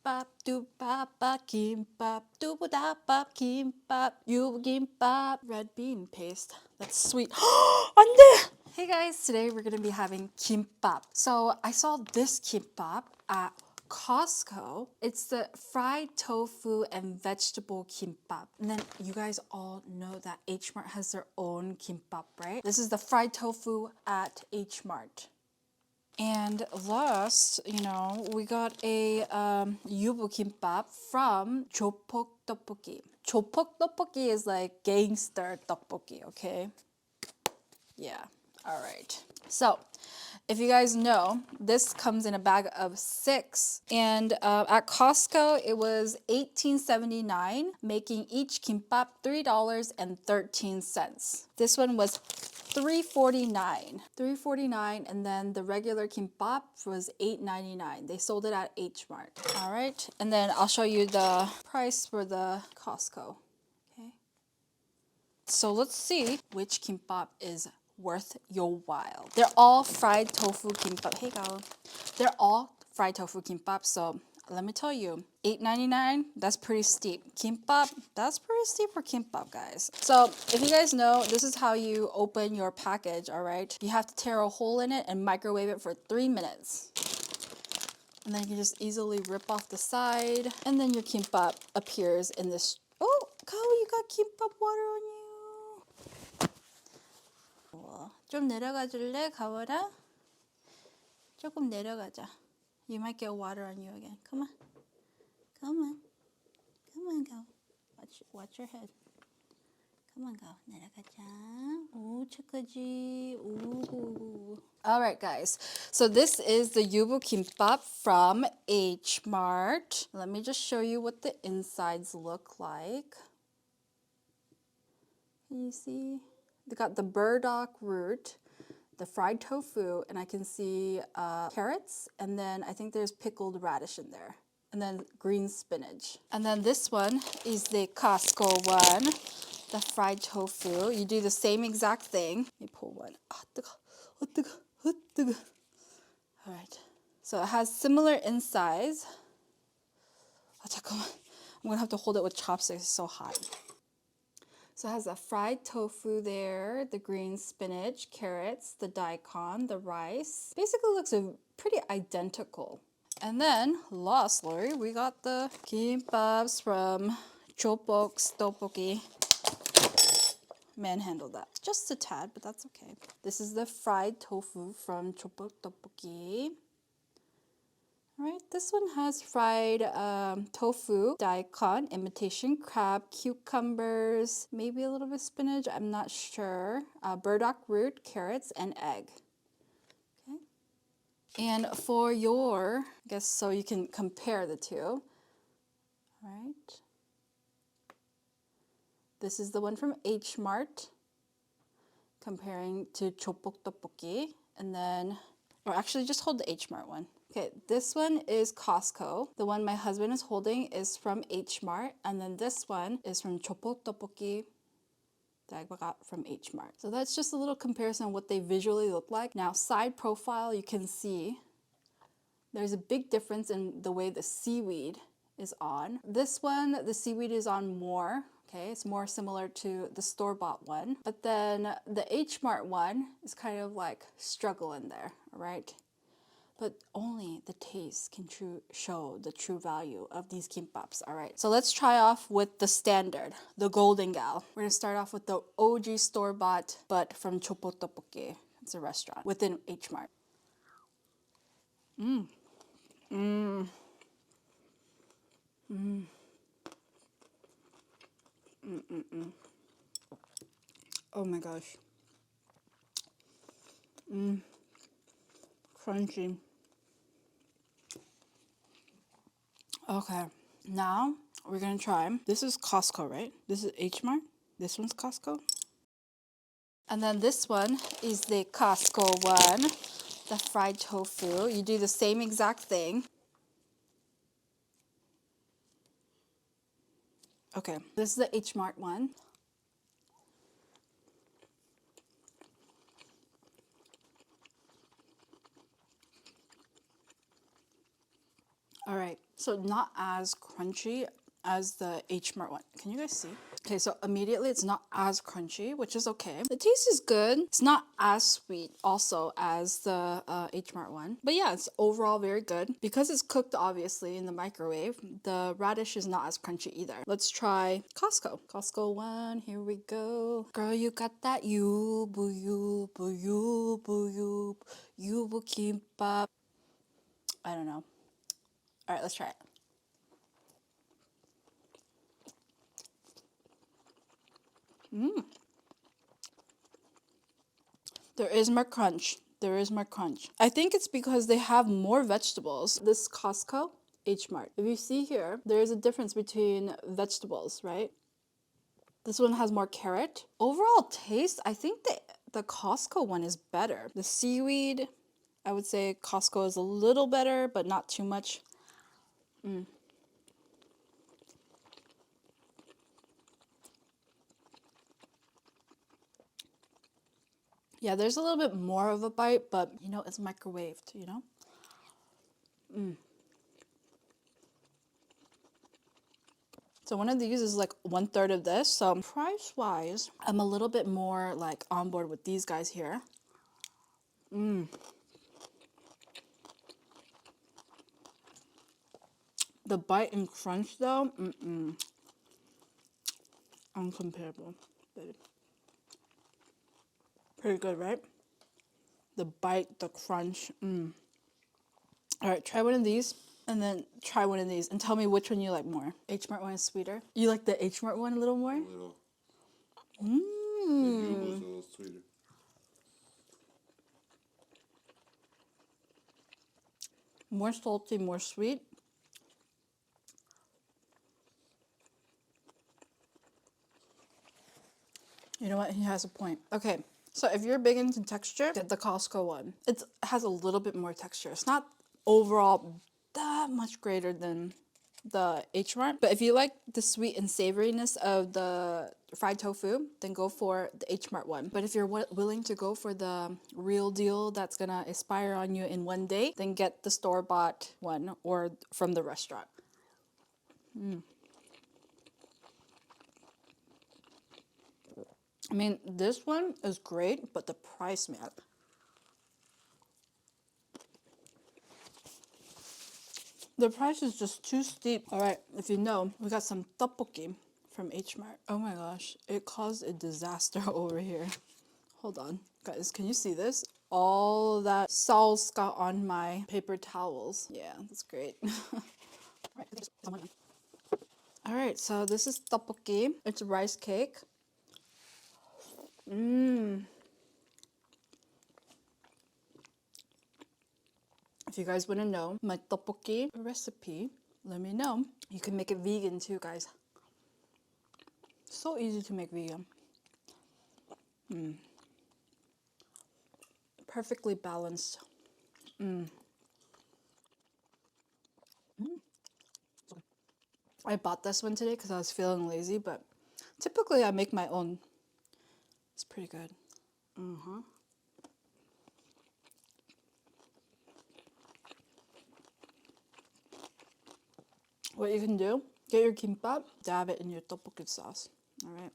Kimbap, dubaba, kimbap, dubadaba, kimbap, kimbap. Red bean paste. That's sweet. 안돼! Hey guys, today we're gonna be having kimbap. So I saw this kimbap at Costco. It's the fried tofu and vegetable kimbap. And then you guys all know that HMart has their own kimbap, right? This is the fried tofu at HMart. And last, we got a yubu kimbap from Jopok Tteokboki. Jopok Tteokboki is like gangster tteokboki, okay? Yeah, all right. So, if you guys know, this comes in a bag of 6. And at Costco, it was $18.79, making each kimbap $3.13. This one was $3.49, and then the regular kimbap was $8.99. They sold it at H-Mart. All right, and then I'll show you the price for the Costco. Okay. So let's see which kimbap is worth your while. They're all fried tofu kimbap. Hey, girl. They're all fried tofu kimbap. So let me tell you, $8.99, that's pretty steep. Kimbap, that's pretty steep for kimbap, guys. So if you guys know, this is how you open your package, all right? You have to tear a hole in it and microwave it for 3 minutes. And then you can just easily rip off the side. And then your kimbap appears in this. Oh, Kao, you got kimbap water on you. 좀 내려가 줄래, 가오라? 조금 내려가자. You might get water on you again. Come on. Come on. Come on, go. Watch your head. Come on, go. 내려가자. 오, 착하지. 오. All right, guys. So this is the yubu kimbap from HMart. Let me just show you what the insides look like. Can you see? They got the burdock root, the fried tofu, and I can see carrots, and then I think there's pickled radish in there, and then green spinach. And then this one is the Costco one, the fried tofu. You do the same exact thing. Let me pull one. All right. So it has similar insides. I'm gonna have to hold it with chopsticks. It's so hot. So it has a fried tofu there, the green spinach, carrots, the daikon, the rice. Basically looks pretty identical. And then lastly, we got the kimbaps from Jopok Tteokboki. Manhandled that just a tad, but that's okay. This is the fried tofu from Jopok Tteokboki. All right, this one has fried tofu, daikon, imitation crab, cucumbers, maybe a little bit of spinach, I'm not sure, burdock root, carrots, and egg. Okay. And for your, I guess so you can compare the two. All right. This is the one from HMart, comparing to Jopok Tteokboki. And then, or actually just hold the HMart one. Okay, this one is Costco. The one my husband is holding is from HMart. And then this one is from Jopok Tteokboki that I got from HMart. So that's just a little comparison of what they visually look like. Now, side profile, you can see there's a big difference in the way the seaweed is on. This one, the seaweed is on more. Okay, it's more similar to the store-bought one. But then the HMart one is kind of like struggling there, all right? But only the taste can show the true value of these kimbaps, all right? So let's try off with the standard, the golden gal. We're gonna start off with the OG store-bought, but from Jopok Tteokboki. It's a restaurant within HMart. Oh my gosh. Crunchy. Okay, now we're gonna try. This is Costco, right? This is HMart. This one's Costco. And then this one is the Costco one, the fried tofu. You do the same exact thing. Okay, this is the HMart one. All right, So not as crunchy as the H Mart one. Can you guys see? Okay, so immediately it's not as crunchy, which is okay. The taste is good. It's not as sweet also as the H Mart one. But yeah, it's overall very good. Because it's cooked obviously in the microwave, the radish is not as crunchy either. Let's try Costco. Costco one, here we go. Girl, you got that yubu kimbap. I don't know. All right, let's try it. There is more crunch. There is more crunch. I think it's because they have more vegetables. This Costco, H Mart. If you see here, there is a difference between vegetables, right? This one has more carrot. Overall taste, I think the Costco one is better. The seaweed, I would say Costco is a little better, but not too much. Yeah, there's a little bit more of a bite, but you know, it's microwaved, you know? So one of these is like 1/3 of this. So price wise, I'm a little bit more like on board with these guys here. The bite and crunch though, uncomparable. Pretty good, right? The bite, the crunch. All right, try one of these and then try one of these and tell me which one you like more. H Mart one is sweeter. You like the H Mart one a little more? A little. The Mmm. was a little sweeter. More salty, more sweet. You know what? He has a point. Okay, so if you're big into texture, get the Costco one. It has a little bit more texture. It's not overall that much greater than the H Mart, but if you like the sweet and savoriness of the fried tofu, then go for the H Mart one. But if you're willing to go for the real deal that's gonna expire on you in 1 day, then get the store-bought one or from the restaurant. I mean, this one is great, but the price, man. The price is just too steep. All right, if you know, we got some tteokboki from H Mart. Oh my gosh, it caused a disaster over here. Hold on. Guys, can you see this? All that sauce got on my paper towels. Yeah, that's great. All right, so this is tteokboki. It's rice cake. If you guys want to know my tteokboki recipe, let me know. You can make it vegan too, guys. So easy to make vegan. Perfectly balanced. I bought this one today because I was feeling lazy, but typically I make my own. It's pretty good. What you can do, get your kimbap, dab it in your tteokboki sauce. All right.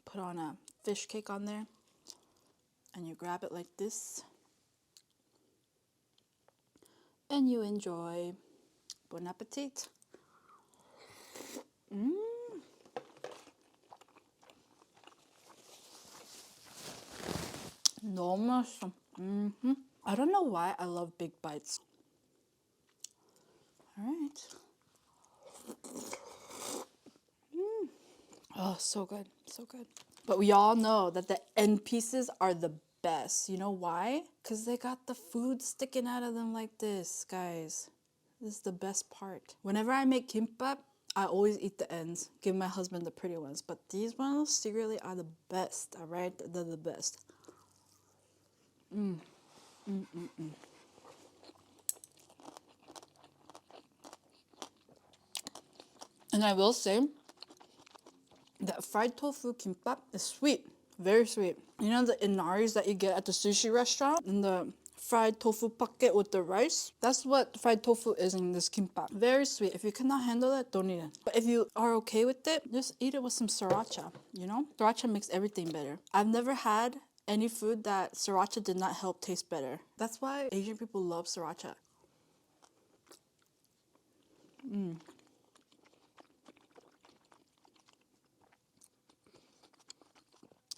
Put on a fish cake on there, and you grab it like this, and you enjoy. Bon appetit. 너무 맛있어. I don't know why I love big bites. All right. Oh, so good, so good. But we all know that the end pieces are the best. You know why? Because they got the food sticking out of them like this, guys. This is the best part. Whenever I make kimbap, I always eat the ends. Give my husband the pretty ones. But these ones secretly are the best, all right? They're the best. And I will say that fried tofu kimbap is sweet, very sweet. You know the inaris that you get at the sushi restaurant in the fried tofu pocket with the rice. That's what fried tofu is in this kimbap. Very sweet. If you cannot handle it, don't eat it. But if you are okay with it, just eat it with some sriracha, you know? Sriracha makes everything better. I've never had any food that sriracha did not help taste better. That's why Asian people love sriracha.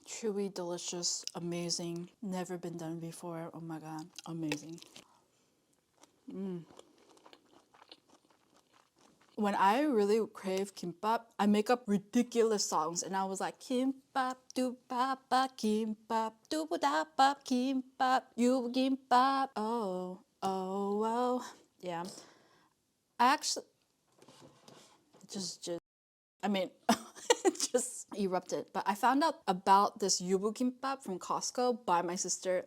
Chewy, delicious, amazing. Never been done before. Oh my god, amazing. When I really crave kimbap, I make up ridiculous songs, and I was like, kimbap, doobaba, kimbap, doobadaba, kimbap, you kimbap. Oh, oh, oh. Yeah. I actually just I mean, it just erupted. But I found out about this yubu kimbap from Costco by my sister.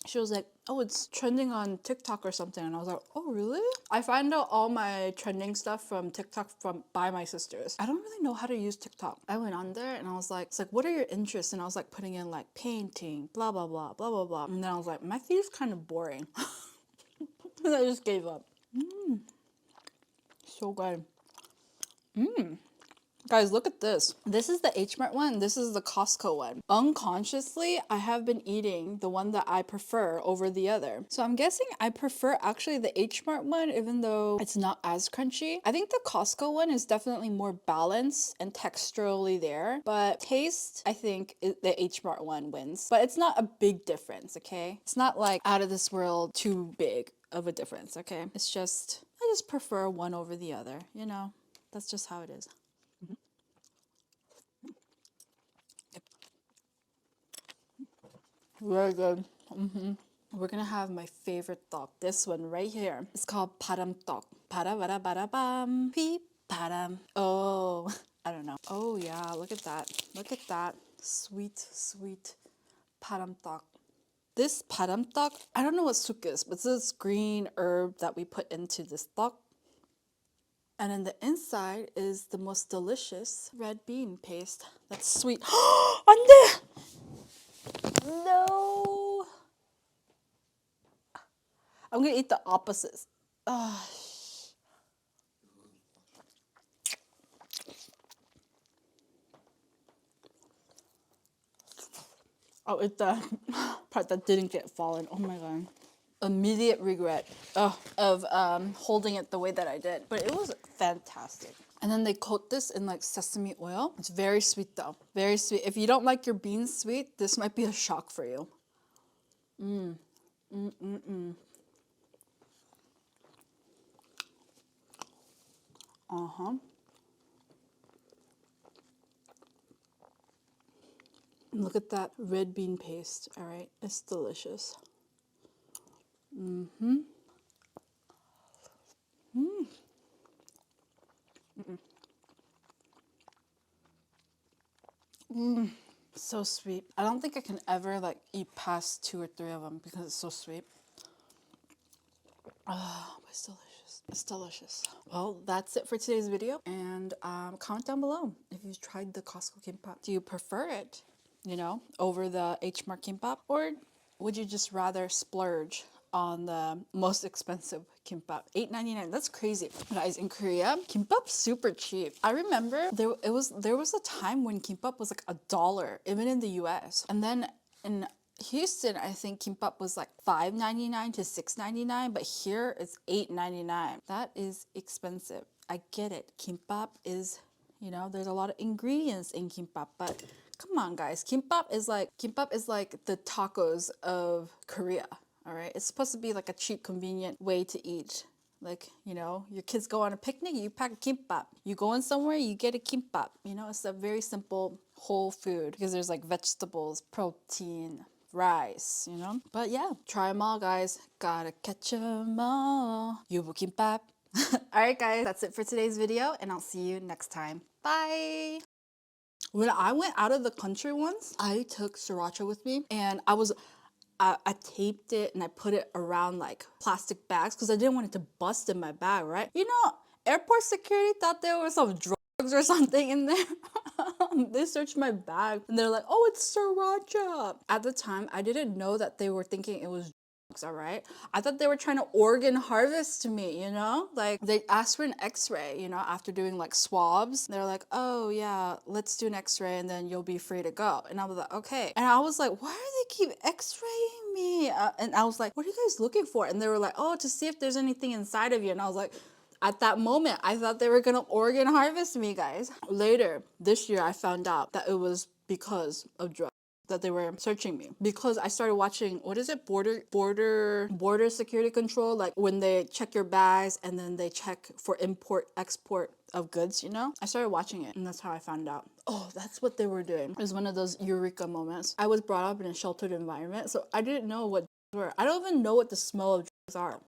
She was like, oh, it's trending on TikTok or something. And I was like, oh, really? I find out all my trending stuff from TikTok by my sisters. I don't really know how to use TikTok. I went on there and I was like, it's like, what are your interests? And I was like putting in like painting, blah, blah, blah, blah, blah, blah. And then I was like, my feed is kind of boring. And I just gave up. So good. Guys, look at this. This is the HMart one. This is the Costco one. Unconsciously, I have been eating the one that I prefer over the other. So I'm guessing I prefer actually the HMart one, even though it's not as crunchy. I think the Costco one is definitely more balanced and texturally there. But taste, I think the HMart one wins. But it's not a big difference, okay? It's not like out of this world too big of a difference, okay? It's just, I just prefer one over the other, you know? That's just how it is. Very good. We're gonna have my favorite tteok. This one right here. It's called param tteok. Para bara bara bam. Pi param. Oh, I don't know. Oh yeah, look at that. Look at that. Sweet, sweet param tteok. This param tteok, I don't know what suk is, but it's this green herb that we put into this tteok. And then the inside is the most delicious red bean paste. That's sweet. 안돼! No. I'm gonna eat the opposites. Oh, I'll eat the part that didn't get fallen. Oh my god. Immediate regret of holding it the way that I did. But it was fantastic. And then they coat this in like sesame oil. It's very sweet though. Very sweet. If you don't like your beans sweet, this might be a shock for you. Look at that red bean paste. All right, it's delicious. So sweet. I don't think I can ever like eat past 2 or 3 of them because it's so sweet. Oh, it's delicious. It's delicious. Well, that's it for today's video. And comment down below if you've tried the Costco kimbap. Do you prefer it, you know, over the HMart kimbap? Or would you just rather splurge on the most expensive kimbap? $8.99. That's crazy. Guys, in Korea, kimbap's super cheap. I remember there was a time when kimbap was like $1, even in the US. And then in Houston, I think kimbap was like $5.99 to $6.99, but here it's $8.99. That is expensive. I get it. Kimbap is, you know, there's a lot of ingredients in kimbap, but come on, guys. Kimbap is like the tacos of Korea. All right, it's supposed to be like a cheap, convenient way to eat. Like, you know, your kids go on a picnic, you pack a kimbap. You go in somewhere, you get a kimbap. You know, it's a very simple whole food because there's like vegetables, protein, rice, you know. But yeah, try them all, guys. Gotta catch them all. Yubu kimbap. All right, guys, that's it for today's video, and I'll see you next time. Bye. When I went out of the country once, I took sriracha with me, and I taped it and I put it around like plastic bags because I didn't want it to bust in my bag, right? You know, airport security thought there was some drugs or something in there. They searched my bag and they're like, oh, it's sriracha. At the time, I didn't know that they were thinking it was all right. I thought they were trying to organ harvest me, you know? Like they asked for an x-ray, you know, after doing like swabs. They're like, oh yeah, let's do an x-ray and then you'll be free to go. And I was like, okay. And I was like, why do they keep x-raying me? And I was like, what are you guys looking for? And they were like, oh, to see if there's anything inside of you. And I was like, at that moment, I thought they were gonna organ harvest me, guys. Later, this year, I found out that it was because of drugs that they were searching me, because I started watching, what is it, border security control, like when they check your bags and then they check for import export of goods, you know. I started watching it and that's how I found out, oh, that's what they were doing. It was one of those eureka moments. I was brought up in a sheltered environment, so I didn't know what drugs were. I don't even know what the smell of drugs are.